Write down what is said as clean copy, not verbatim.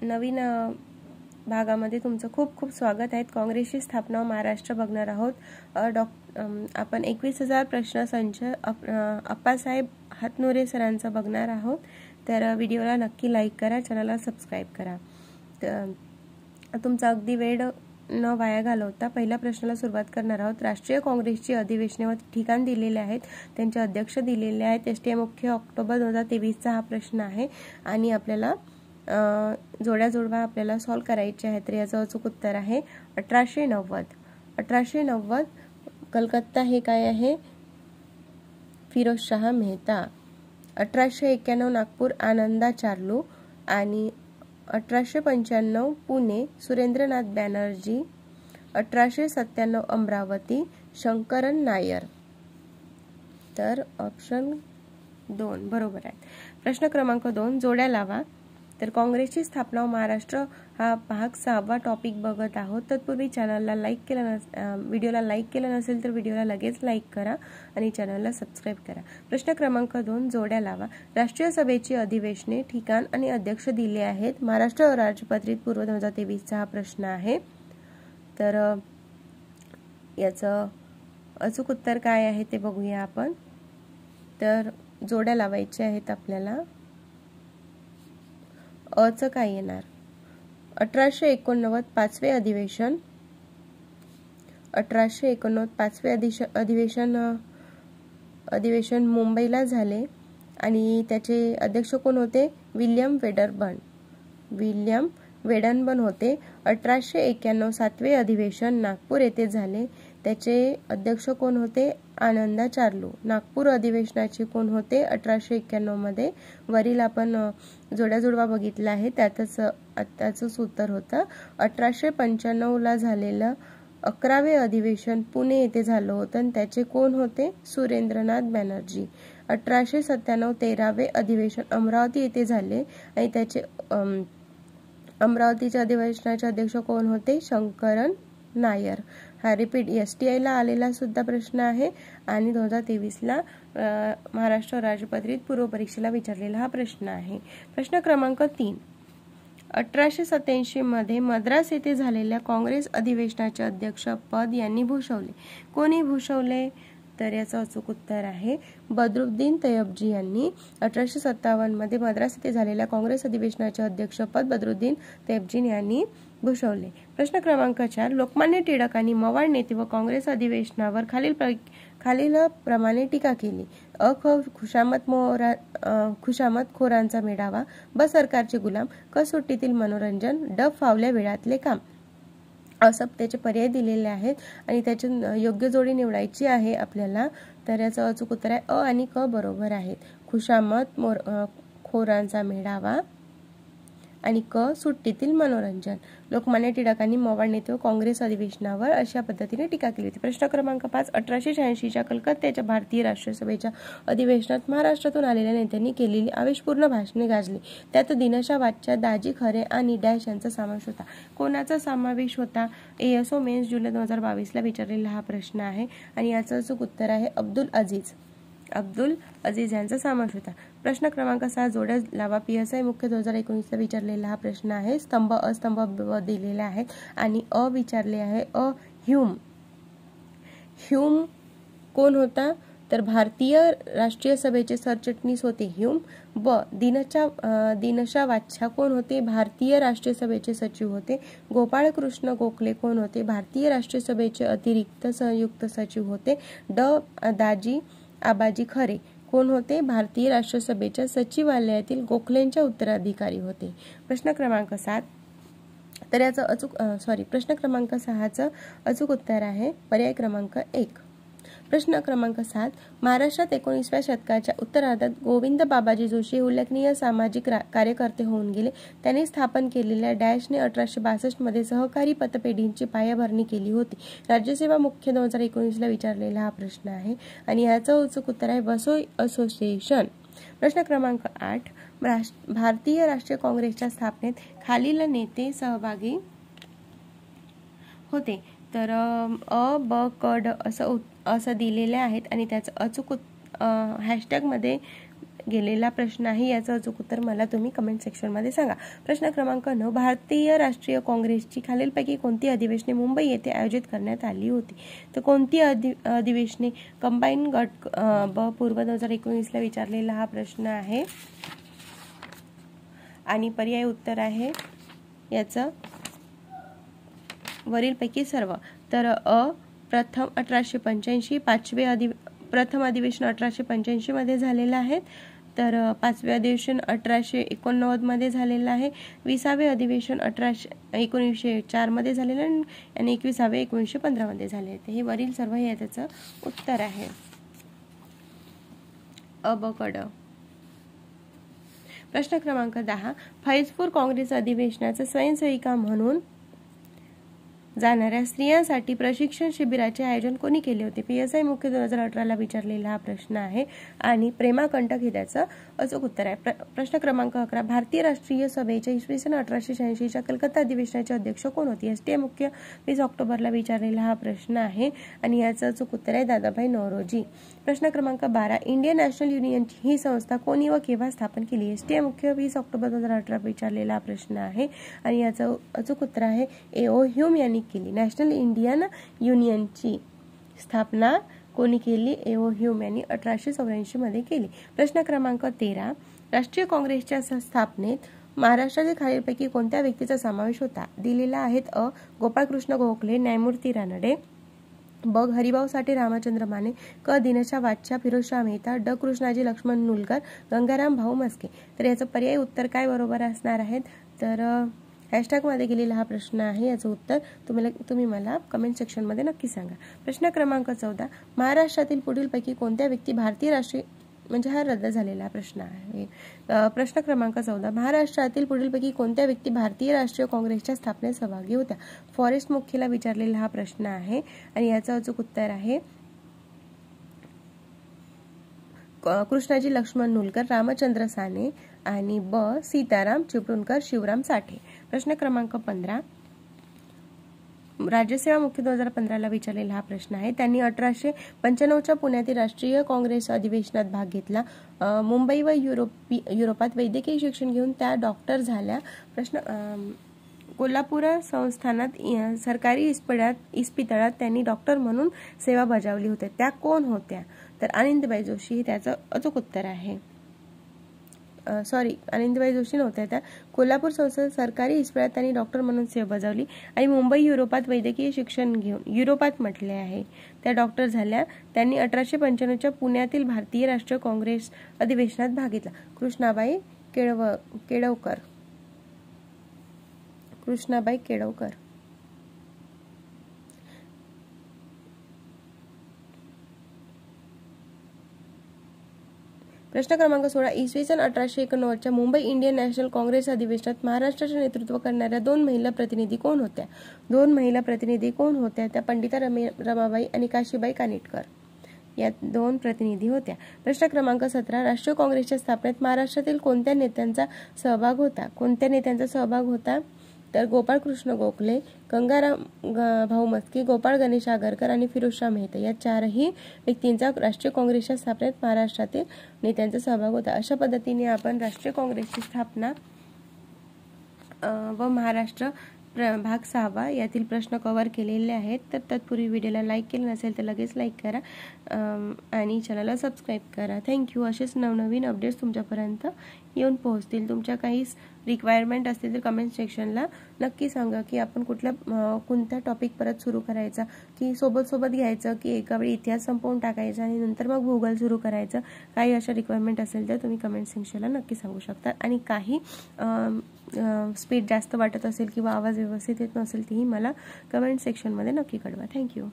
नवीन भागामध्ये तुमचं खूप खूप स्वागत आहे। काँग्रेसची स्थापना महाराष्ट्र बघणार आहोत। आपण 21,000 प्रश्नसंच अप्पासाहेब हातनुरे सरांचा बघणार आहोत। तर व्हिडिओला नक्की लाईक करा, चॅनलला सबस्क्राइब करा। तुमचा अगदी वेळ न वाया घालवता पहिल्या प्रश्नाला सुरुवात करणार आहोत। राष्ट्रीय काँग्रेसची अधिवेशने व ठिकाण दिलेले आहेत, त्यांचे अध्यक्ष दिलेले आहेत। एसटीए मुख्य ऑक्टोबर 2023 चा हा प्रश्न आहे आणि आपल्याला जोड्या जोडवा आपल्याला सॉल्व करायचे आहेत। तर याचं अचूक उत्तर आहे 1890। 1890 कलकत्ता हे काय आहे? फिरोजशाह मेहता। 1891 नागपूर आनंदा चार्लू आणि 1895 पुणे सुरेंद्रनाथ बॅनर्जी। 1897 अमरावती शंकरन नायर। तर ऑप्शन 2 बरोबर आहे। प्रश्न क्रमांक 2 जोड्या लावा। तर काँग्रेसची स्थापना महाराष्ट्र हा भाग 6वा टॉपिक बघत आहोत। तत्पूर्वी चॅनलला लाईक केलं व्हिडिओला लाईक केलं नसेल तर व्हिडिओला लगेच लाईक करा आणि चॅनलला सबस्क्राइब करा। प्रश्न क्रमांक 2 जोड्या लावा। राष्ट्रीय सभेची अधिवेशने ठिकाण आणि अध्यक्ष दिले आहेत। महाराष्ट्र राज्यपत्रित पूर्व 2023 चा हा प्रश्न आहे। तर याचं अचूक उत्तर काय आहे ते बघूया आपण। तर जोड्या लावायच्या आहेत आपल्याला। अचं काय येणार? 1889 पाचवे अधिवेशन। 1889 पाचवे अधिवेशन मुंबईला झाले आणि त्याचे अध्यक्ष कोण होते? विल्यम वेडनबर्न होते। 1891 सातवे अधिवेशन नागपूर येथे झाले, त्याचे अध्यक्ष कोण होते? आनंदा चार्लू। नागपूर अधिवेशनाचे कोण होते 1891 मध्ये? वरील आपण जोड्या जोडवा बघितला आहे, त्याचंच उत्तर होतं। 1895 ला झालेलं 11वे अधिवेशन पुणे येथे झालं होतं आणि त्याचे कोण होते? सुरेंद्रनाथ बॅनर्जी। 1897 13वे अधिवेशन अमरावती येथे झाले आणि त्याचे अमरावतीच्या अधिवेशनाचे अध्यक्ष कोण होते? शंकरन नायर। हा रिपीट एसटीआय ला आलेला सुद्धा प्रश्न आहे आणि 2023 ला महाराष्ट्र राज्यपत्रित पूर्व परीक्षेला विचारलेला हा प्रश्न आहे। प्रश्न क्रमांक 3 1887 मध्ये मद्रास येथे झालेल्या काँग्रेस अधिवेशनाचे अध्यक्ष पद यांनी भूषवले। कोणी भूषवले? तर याचं अचूक उत्तर आहे बद्रुद्दीन तय्यबजी यांनी। 1857 मध्ये मद्रास येथे झालेल्या काँग्रेस अधिवेशनाचे अध्यक्षपद बद्रुद्दीन तय्यबजी यांनी भूषवले। प्रश्न क्रमांक 4 लोकमान्य टिळकांनी मवाळ नेते व काँग्रेस अधिवेशनावर खालील प्रमाणे टीका केली। अ खुशामत खोरांचा मेळावा, ब सरकारचे गुलाम, क सुट्टीतील मनोरंजन, ड फावल्या वेळातले काम। असं त्याचे पर्याय दिलेले आहेत आणि त्याची योग्य जोडी निवडायची आहे आपल्याला। तर याचं अचूक उत्तर आहे अ आणि क बरोबर आहेत। खुशामत खोरांचा मेळावा आणि क सुट्टीतील मनोरंजन। लोकमान्य टिळकांनी मवाळ नेते व काँग्रेस अधिवेशनावर अशा पद्धतीने टीका केली होती। प्रश्न क्रमांक 5 1886 च्या कलकत्त्याच्या भारतीय राष्ट्रीय सभेच्या अधिवेशनात महाराष्ट्रातून आलेल्या नेत्यांनी केलेली आवेशपूर्ण भाषणे गाजली। त्यात दिनशा वाच्या, दाजी खरे आणि डॅश यांचा समावेश होता। कोणाचा समावेश होता? एएसओ मेन्स जुलै 2022 ला विचारलेला हा प्रश्न आहे आणि याचं अचूक उत्तर आहे अब्दुल अजीज यांचा समावेश होता। प्रश्न क्रमांक 6 जोड्या लावा। पीएसआय मुख्य 2019 ला विचारलेला हा प्रश्न आहे। स्तंभ अस्तंभ दिलेले आहेत आणि अ विचारले आहे ह्यूम कोण होता? तर भारतीय राष्ट्रीय सभेचे सरचिटणीस होते ह्यूम। ब दिनशा वाच्या कोण होते? भारतीय राष्ट्रीय सभेचे सचिव होते। गोपाळकृष्ण गोखले कोण होते? भारतीय राष्ट्रीय सभेचे अतिरिक्त संयुक्त सचिव होते। ड दाजी आबाजी खरे कोण होते? भारतीय राष्ट्रीय सभेच्या सचिवालयातील गोखलेंच्या उत्तराधिकारी होते। प्रश्न क्रमांक 7 तर याचं प्रश्न क्रमांक 6चं अचूक उत्तर आहे पर्याय क्रमांक 1। प्रश्न क्रमांक 7 महाराष्ट्रात 19व्या शतकाच्या उत्तरार्धात गोविंद बाबाजी जोशी उल्लेखनीय सामाजिक कार्यकर्ते होऊन गेले। त्यांनी स्थापन केलेल्या डॅशने 1862 मध्ये सहकारी पतपेढींची पायाभरणी केली होती। राज्यसेवा मुख्य 2019 ला विचारलेला हा प्रश्न आहे आणि याचं अचूक उत्तर आहे वसई असोसिएशन। प्रश्न क्रमांक 8 भारतीय राष्ट्रीय काँग्रेसच्या स्थापनेत खालील नेते सहभागी होते। तर अ ब क ड असं दिलेले आहेत आणि त्याचं अचूक हॅशटॅग मध्ये गेलेला प्रश्न आहे. याचं अचूक उत्तर मला तुम्ही कमेंट सेक्शनमध्ये सांगा. प्रश्न क्रमांक 9, भारतीय राष्ट्रीय काँग्रेसची खालीलपैकी कोणती अधिवेशने मुंबई येथे आयोजित करण्यात आली होती? तर कोणती अधिवेशने? कंबाईन गट ब पूर्व 2019ला विचारलेला हा प्रश्न आहे आणि पर्याय उत्तर आहे याचं वरीलपैकी सर्व. तर प्रथम 1885, प्रथम अधिवेशन 1885 मध्ये झालेलं आहे. तर 5वे अधिवेशन 1889 मध्ये झालेलं आहे. 20वे अधिवेशन 1904 मध्ये झालेलं आहे आणि 21वे 1915 मध्ये झाले आहे. हे वरील सर्व हे त्याचं उत्तर आहे. अबकड. प्रश्न क्रमांक 10, फैजपूर काँग्रेस अधिवेशनाचं स्वयंसेविका म्हणून जाणाऱ्या स्त्रियांसाठी प्रशिक्षण शिबिराचे आयोजन कोणी केले होते? PSI मुख्य 2018ला विचारलेला हा प्रश्न आहे आणि प्रेमा कंटक हे त्याचं अचूक उत्तर आहे. प्रश्न क्रमांक 11, भारतीय राष्ट्रीय सभेच्या इसवी सन 1886च्या कलकत्ता अधिवेशनाचे अध्यक्ष कोण होते? STI मुख्य 20 ऑक्टोबरला विचारलेला हा प्रश्न आहे आणि याचं अचूक उत्तर आहे दादाभाई नौरोजी. प्रश्न क्रमांक 12, इंडियन नॅशनल युनियनची ही संस्था कोणी व केव्हा स्थापन केली? STI मुख्य 20 ऑक्टोबर 2018 विचारलेला हा प्रश्न आहे आणि याचं अचूक उत्तर आहे A.O. ह्यूम यांनी केली. नॅशनल इंडियन युनियनची स्थापना कोणी केली? A.O. ह्यूम यांनी 1884 मध्ये केली. प्रश्न क्रमांक 13, राष्ट्रीय काँग्रेसच्या स्थापनेत महाराष्ट्रातील खालीलपैकी कोणत्या व्यक्तीचा समावेश होता? दिलेला आहेत अ. गोपाळकृष्ण गोखले, न्यायमूर्ती रानडे, ब. हरिभाऊ साठे, रामचंद्र माने, क. दिनशा वाच्छा, फिरोजशाह मेहता, ड. कृष्णाजी लक्ष्मण नुलकर, गंगाराम भाऊ मस्के. तर याचं पर्यायी उत्तर काय बरोबर असणार आहेत? तर हॅशटॅगमध्ये गेलेला हा प्रश्न आहे. याचं उत्तर तुम्ही मला कमेंट सेक्शनमध्ये नक्की सांगा. प्रश्न क्रमांक 14, महाराष्ट्रातील पुढीलपैकी कोणत्या व्यक्ती भारतीय राष्ट्रीय म्हणजे हा रद्द झालेला प्रश्न आहे. प्रश्न क्रमांक 14, महाराष्ट्रातील पुढीलपैकी कोणत्या व्यक्ती भारतीय राष्ट्रीय काँग्रेसच्या स्थापनेत सहभागी होत्या? फॉरेस्ट मुख्यला विचारलेला हा प्रश्न आहे आणि याचं अचूक उत्तर आहे कृष्णाजी लक्ष्मण नुलकर, रामचंद्र साने आणि ब. सीताराम चिपळूणकर, शिवराम साठे. प्रश्न क्रमांक 15, राज्यसेवा मुख्य 2015ला विचारलेला हा प्रश्न आहे. त्यांनी 1895च्या पुण्यातील राष्ट्रीय काँग्रेस अधिवेशनात भाग घेतला. मुंबई व युरोपात वैद्यकीय शिक्षण घेऊन त्या डॉक्टर झाल्या. प्रश्न कोल्हापूर संस्थानात सरकारी इस्पितळात त्यांनी डॉक्टर म्हणून सेवा बजावली होती. त्या कोण होत्या? तर आनंदीबाई जोशी त्याचं अचूक उत्तर आहे. आनंदीबाई जोशी नव्हत्या त्या. कोल्हापूर संस्थेत सरकारी इस्पितळात त्यांनी डॉक्टर म्हणून सेवा बजावली आणि मुंबई युरोपात वैद्यकीय शिक्षण घेऊन युरोपात म्हटले आहे त्या डॉक्टर झाल्या. त्यांनी 1895च्या पुण्यातील भारतीय राष्ट्रीय काँग्रेस अधिवेशनात भाग घेतला. कृष्णाबाई केळवकर. प्रश्न क्रमांक 16, इसवी सन 1889च्या मुंबई इंडियन नॅशनल काँग्रेस अधिवेशनात महाराष्ट्राचे नेतृत्व करणाऱ्या 2 महिला प्रतिनिधी कोण होत्या? 2 महिला प्रतिनिधी कोण होत्या? त्या पंडिता रमाबाई आणि काशीबाई कानिटकर या 2 प्रतिनिधी होत्या. प्रश्न क्रमांक 17, राष्ट्रीय काँग्रेसच्या स्थापनेत महाराष्ट्रातील कोणत्या नेत्यांचा सहभाग होता? तर गोपाळकृष्ण गोखले, गंगाराम भाऊ मस्के, गोपाळ गणेश आगरकर आणि फिरोजशाह मेहता या 4ही व्यक्तींचा राष्ट्रीय काँग्रेसच्या स्थापनेत महाराष्ट्रातील नेत्यांचा सहभाग होता. अशा पद्धतीने आपण राष्ट्रीय काँग्रेसची स्थापना व महाराष्ट्र भाग 6 यातील प्रश्न कव्हर केलेले आहेत. तर तत्पूर्वी व्हिडिओला लाईक केलं नसेल तर लगेच लाईक करा आणि चॅनलला सबस्क्राईब करा. थँक्यू. असेच नवनवीन अपडेट्स तुमच्यापर्यंत येऊन पोहोचतील. तुमच्या काही रिक्वायरमेंट असतील तर कमेंट सेक्शनला नक्की सांगा की आपण कोणत्या टॉपिक परत सुरू करायचा, की सोबत घ्यायचं, की एका वेळी इतिहास संपवून टाकायचा आणि नंतर मग भूगोल सुरू करायचं. काही अशा रिक्वायरमेंट असेल तर तुम्ही कमेंट सेक्शनला नक्की सांगू शकता. आणि काही स्पीड जास्त वाटत असेल किंवा आवाज व्यवस्थित येत नसेल तीही मला कमेंट सेक्शनमध्ये नक्की कळवा. थँक्यू.